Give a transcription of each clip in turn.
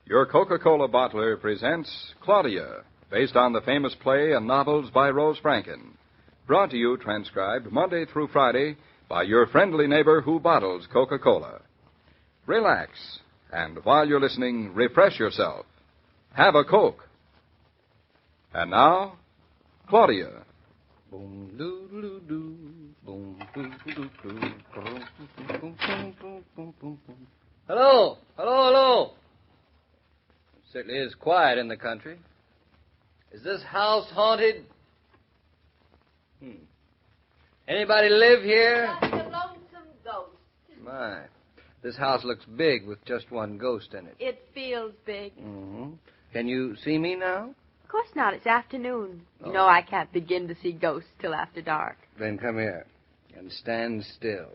Your Coca-Cola bottler presents Claudia, based on the famous play and novels by Rose Franken. Brought to you, transcribed Monday through Friday, by your friendly neighbor who bottles Coca-Cola. Relax, and while you're listening, refresh yourself. Have a Coke. And now, Claudia. Hello. Hello. It certainly is quiet in the country. Is this house haunted? Anybody live here? Just a lonesome ghost. My, this house looks big with just one ghost in it. It feels big. Mm-hmm. Can you see me now? Of course not. It's afternoon. You know I can't begin to see ghosts till after dark. Then come here and stand still.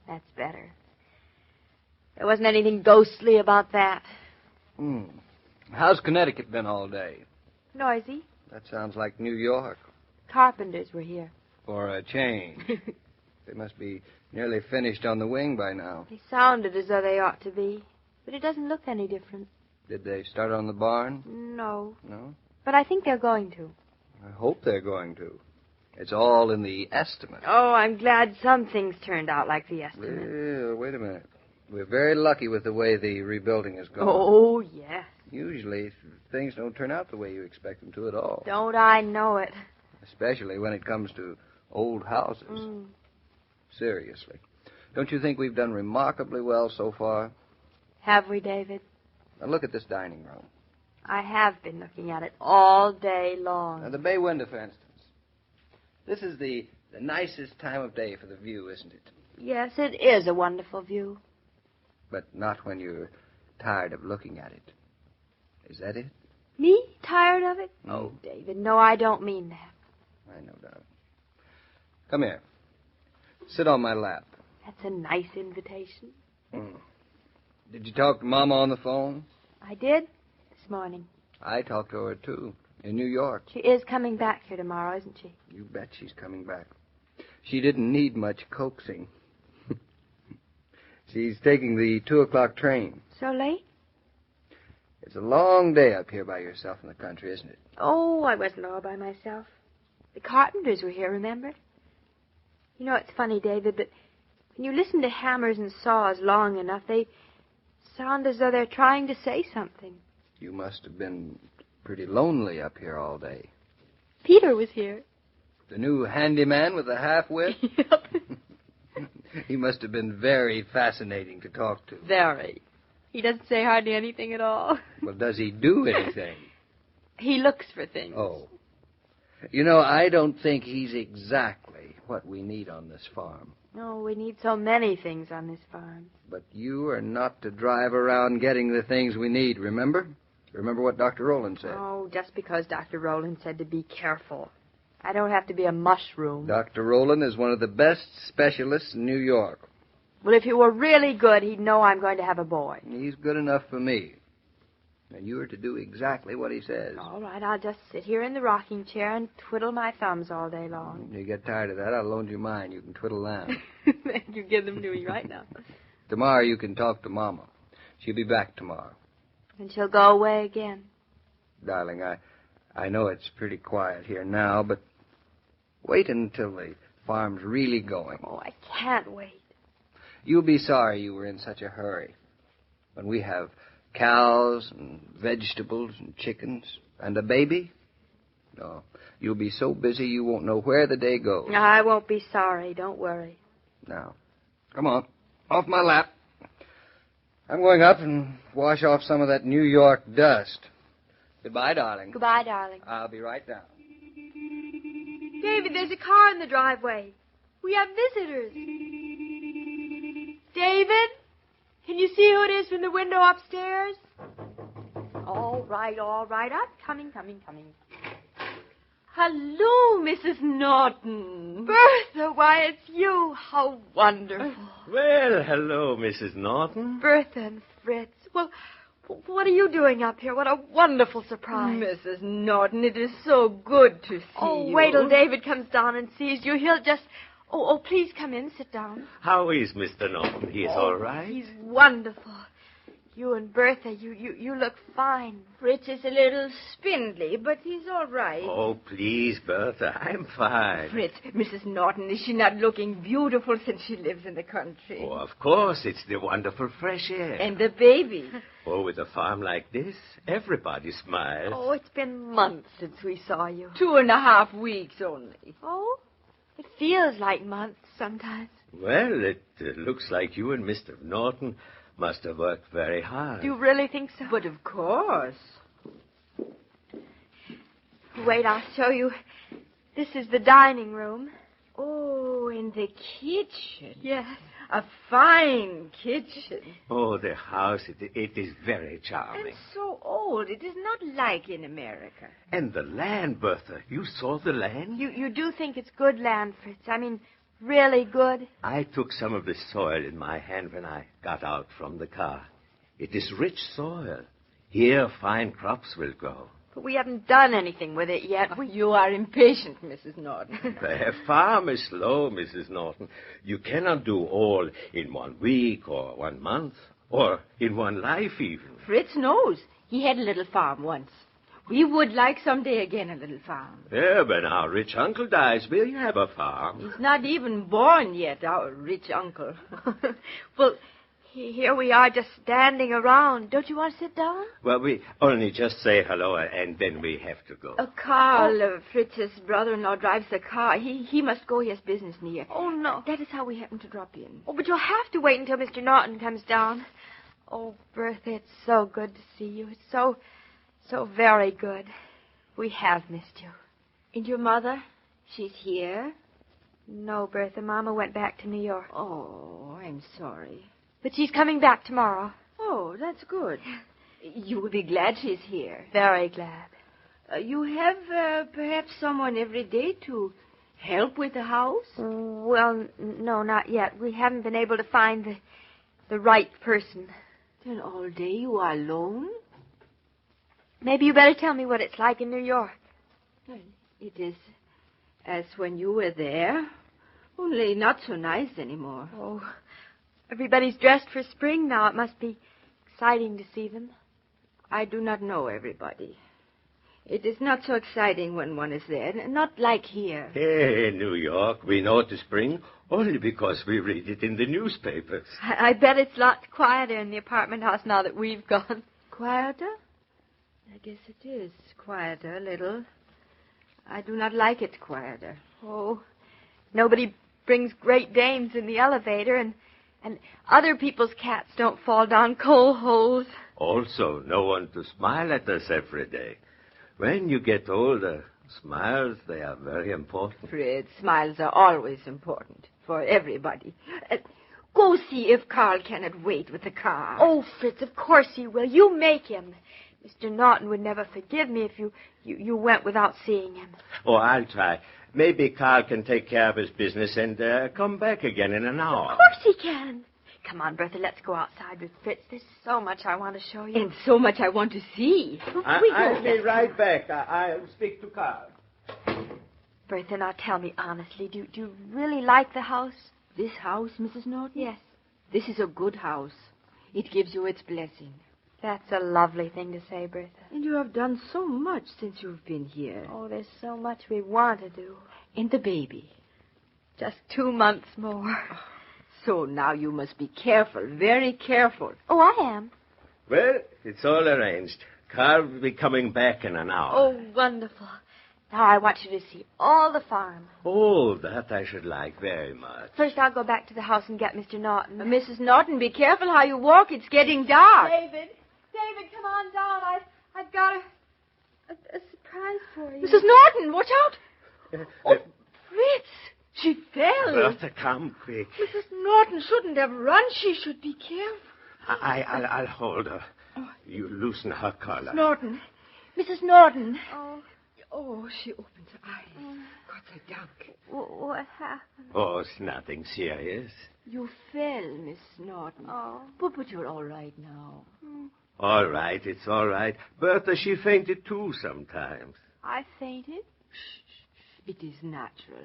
That's better. There wasn't anything ghostly about that. How's Connecticut been all day? Noisy. That sounds like New York. Carpenters were here. For a change. They must be nearly finished on the wing by now. They sounded as though they ought to be, but it doesn't look any different. Did they start on the barn? No. No? But I think they're going to. I hope they're going to. It's all in the estimate. Oh, I'm glad some things turned out like the estimate. Well, wait a minute. We're very lucky with the way the rebuilding is going. Oh, yes. Usually, things don't turn out the way you expect them to at all. Don't I know it? Especially when it comes to old houses. Seriously. Don't you think we've done remarkably well so far? Have we, David? Now look at this dining room. I have been looking at it all day long. Now, the bay window, for instance. This is the nicest time of day for the view, isn't it? Yes, it is a wonderful view. But not when you're tired of looking at it. Is that it? Me? Tired of it? Oh, David, no, I don't mean that. I know, darling. Come here. Sit on my lap. That's a nice invitation. Did you talk to Mama on the phone? I did this morning. I talked to her, too, in New York. She is coming back here tomorrow, isn't she? You bet she's coming back. She didn't need much coaxing. She's taking the 2:00 train. So late? It's a long day up here by yourself in the country, isn't it? Oh, I wasn't all by myself. The carpenters were here, remember? You know, it's funny, David, but when you listen to hammers and saws long enough, they sound as though they're trying to say something. You must have been pretty lonely up here all day. Peter was here. The new handyman with the half-wit? Yep. He must have been very fascinating to talk to. Very. He doesn't say hardly anything at all. Well, does he do anything? He looks for things. Oh. You know, I don't think he's exactly what we need on this farm. No, we need so many things on this farm. But you are not to drive around getting the things we need, remember? Remember what Dr. Rowland said? Oh, just because Dr. Rowland said to be careful. I don't have to be a mushroom. Dr. Rowland is one of the best specialists in New York. Well, if he were really good, he'd know I'm going to have a boy. He's good enough for me. And you are to do exactly what he says. All right, I'll just sit here in the rocking chair and twiddle my thumbs all day long. You get tired of that, I'll loan you mine. You can twiddle them. You give them to me right now. Tomorrow you can talk to Mama. She'll be back tomorrow. And she'll go away again. Darling, I know it's pretty quiet here now, but wait until the farm's really going. Oh, I can't wait. You'll be sorry you were in such a hurry. When we have cows and vegetables and chickens and a baby? No, you'll be so busy you won't know where the day goes. I won't be sorry. Don't worry. Now, come on. Off my lap. I'm going up and wash off some of that New York dust. Goodbye, darling. Goodbye, darling. I'll be right down. David, there's a car in the driveway. We have visitors. David? Can you see who it is from the window upstairs? All right. I'm coming. Hello, Mrs. Naughton. Bertha, why, it's you. How wonderful. Well, hello, Mrs. Naughton. Bertha and Fritz. Well, what are you doing up here? What a wonderful surprise. Mrs. Naughton, it is so good to see you. Oh, wait till David comes down and sees you. He'll just... Oh, please come in. Sit down. How is Mr. Naughton? He's all right? He's wonderful. You and Bertha, you look fine. Fritz is a little spindly, but he's all right. Oh, please, Bertha, I'm fine. Fritz, Mrs. Naughton, is she not looking beautiful since she lives in the country? Oh, of course, it's the wonderful fresh air. And the baby. Oh, with a farm like this, everybody smiles. Oh, it's been months since we saw you. 2.5 weeks only. Oh, it feels like months sometimes. Well, it looks like you and Mr. Naughton must have worked very hard. Do you really think so? But of course. Wait, I'll show you. This is the dining room. Oh, in the kitchen. Yes. A fine kitchen. Oh, the house, it is very And charming. so old. It is not like in America. And the land, Bertha. You saw the land? You do think it's good land, Fritz? I mean, really good? I took some of the soil in my hand when I got out from the car. It is rich soil. Here, fine crops will grow. But we haven't done anything with it yet. You are impatient, Mrs. Naughton. The farm is slow, Mrs. Naughton. You cannot do all in 1 week or 1 month, or in one life even. Fritz knows. He had a little farm once. We would like someday again a little farm. Yeah, when our rich uncle dies, we'll have a farm. He's not even born yet, our rich uncle. Well, here we are just standing around. Don't you want to sit down? Well, we only just say hello, and then we have to go. Carl, Fritz's brother-in-law, drives the car. He must go. He has business near. Oh, no. That is how we happen to drop in. Oh, but you'll have to wait until Mr. Naughton comes down. Oh, Bertha, it's so good to see you. It's so very good. We have missed you. And your mother? She's here? No, Bertha. Mama went back to New York. Oh, I'm sorry. But she's coming back tomorrow. Oh, that's good. You will be glad she's here. Very glad. You have perhaps someone every day to help with the house? Well, no, not yet. We haven't been able to find the right person. Then all day you are alone? Maybe you better tell me what it's like in New York. Well, it is as when you were there, only not so nice anymore. Oh, everybody's dressed for spring now. It must be exciting to see them. I do not know everybody. It is not so exciting when one is there, not like here. Hey, in New York, we know the spring only because we read it in the newspapers. I bet it's lots quieter in the apartment house now that we've gone. Quieter? I guess it is quieter a little. I do not like it quieter. Oh, nobody brings Great Danes in the elevator, and other people's cats don't fall down coal holes. Also, no one to smile at us every day. When you get older, smiles, they are very important. Fritz, smiles are always important for everybody. Go see if Carl cannot wait with the car. Oh, Fritz, of course he will. You make him. Mr. Naughton would never forgive me if you went without seeing him. Oh, I'll try. Maybe Carl can take care of his business and come back again in an hour. Of course he can. Come on, Bertha, let's go outside with Fritz. There's so much I want to show you. And so much I want to see. I'll be right back. I'll speak to Carl. Bertha, now tell me honestly, do you really like the house? This house, Mrs. Naughton? Yes. This is a good house. It gives you its blessing. That's a lovely thing to say, Bertha. And you have done so much since you've been here. Oh, there's so much we want to do. And the baby. Just 2 months more. So now you must be careful, very careful. Oh, I am. Well, it's all arranged. Carl will be coming back in an hour. Oh, wonderful. Now I want you to see all the farm. Oh, that I should like very much. First, I'll go back to the house and get Mr. Naughton. Mrs. Naughton, be careful how you walk. It's getting dark. David, come on down. I've got a surprise for you. Mrs. Naughton, watch out. Fritz, she fell. Bertha, come quick. Mrs. Naughton shouldn't have run. She should be careful. I'll hold her. You loosen her collar. Mrs. Naughton. Oh, she opens her eyes. Gott sei Dank. what happened? Oh, it's nothing serious. You fell, Miss Naughton. Oh. But you're all right now. All right, it's all right. Bertha, she fainted too sometimes. I fainted? Shh. It is natural.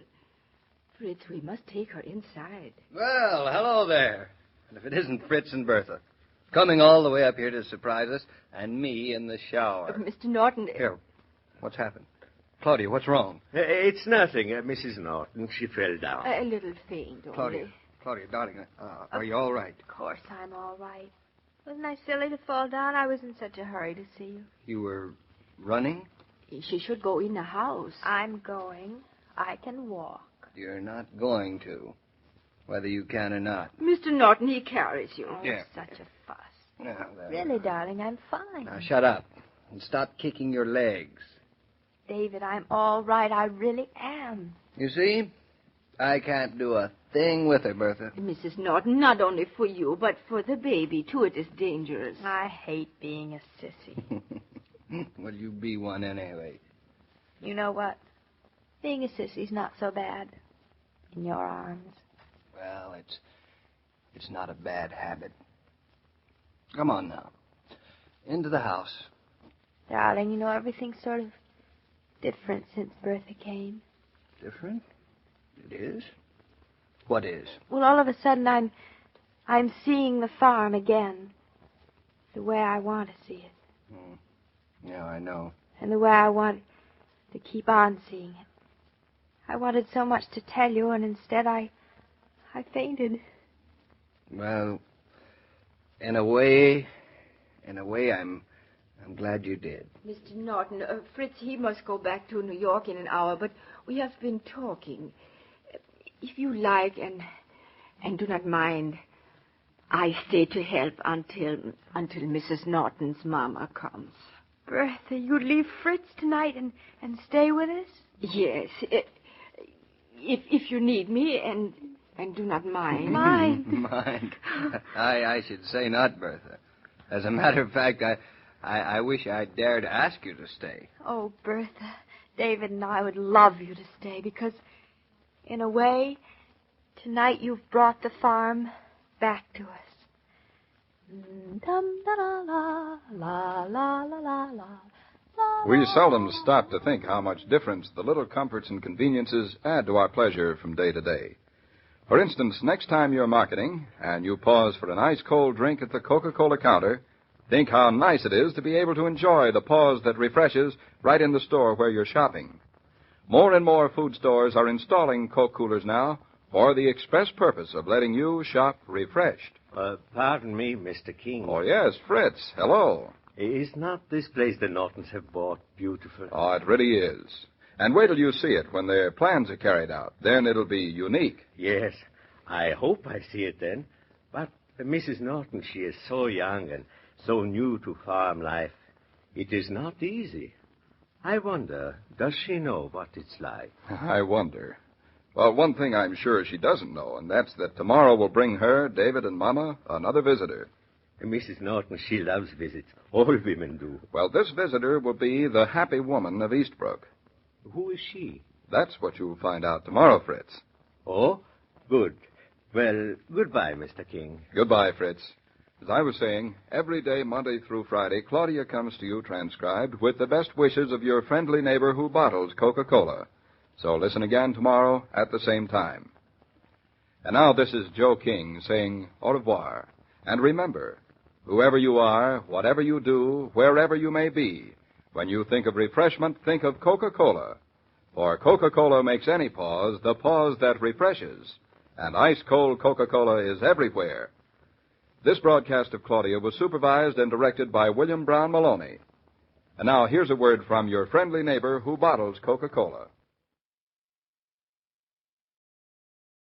Fritz, we must take her inside. Well, hello there. And if it isn't Fritz and Bertha. Coming all the way up here to surprise us, and me in the shower. Mr. Naughton... Here, what's happened? Claudia, what's wrong? It's nothing, Mrs. Naughton. She fell down. A little faint, only. Claudia, darling, are you all right? Of course I'm all right. Wasn't I silly to fall down? I was in such a hurry to see you. You were running? She should go in the house. I'm going. I can walk. You're not going to, whether you can or not. Mr. Naughton, he carries you. Oh, Yeah. such a fuss. Now, Really, darling, I'm fine. Now, shut up and stop kicking your legs. David, I'm all right. I really am. You see, I can't do a thing with her, Bertha. Mrs. Naughton, not only for you, but for the baby, too. It is dangerous. I hate being a sissy. Well, you be one anyway. You know what? Being a sissy's not so bad. In your arms. Well, it's not a bad habit. Come on now. Into the house. Darling, you know, everything's sort of different since Bertha came. Different? It is? What is? Well, all of a sudden, I'm seeing the farm again. The way I want to see it. Yeah, I know. And the way I want to keep on seeing it. I wanted so much to tell you, and instead I fainted. Well, in a way, I'm glad you did. Mr. Naughton, Fritz, he must go back to New York in an hour, but we have been talking. If you like, and do not mind, I stay to help until Mrs. Naughton's mama comes. Bertha, you'd leave Fritz tonight and stay with us? Yes, if you need me, and do not mind. Mind? Mind? I should say not, Bertha. As a matter of fact, I wish I dared ask you to stay. Oh, Bertha, David and I would love you to stay because, in a way, tonight you've brought the farm back to us. We seldom stop to think how much difference the little comforts and conveniences add to our pleasure from day to day. For instance, next time you're marketing and you pause for an ice-cold drink at the Coca-Cola counter, think how nice it is to be able to enjoy the pause that refreshes right in the store where you're shopping. More and more food stores are installing Coke coolers now for the express purpose of letting you shop refreshed. Pardon me, Mr. King. Oh, yes, Fritz. Hello. Is not this place the Naughtons have bought beautiful? Oh, it really is. And wait till you see it when their plans are carried out. Then it'll be unique. Yes, I hope I see it then. But Mrs. Naughton, she is so young and so new to farm life. It is not easy. I wonder, does she know what it's like? I wonder. Well, one thing I'm sure she doesn't know, and that's that tomorrow will bring her, David, and Mama another visitor. Mrs. Naughton, she loves visits. All women do. Well, this visitor will be the happy woman of Eastbrook. Who is she? That's what you'll find out tomorrow, Fritz. Oh, good. Well, goodbye, Mr. King. Goodbye, Fritz. As I was saying, every day, Monday through Friday, Claudia comes to you transcribed with the best wishes of your friendly neighbor who bottles Coca-Cola. So listen again tomorrow at the same time. And now this is Joe King saying au revoir. And remember, whoever you are, whatever you do, wherever you may be, when you think of refreshment, think of Coca-Cola. For Coca-Cola makes any pause the pause that refreshes. And ice-cold Coca-Cola is everywhere. This broadcast of Claudia was supervised and directed by William Brown Meloney. And now here's a word from your friendly neighbor who bottles Coca-Cola.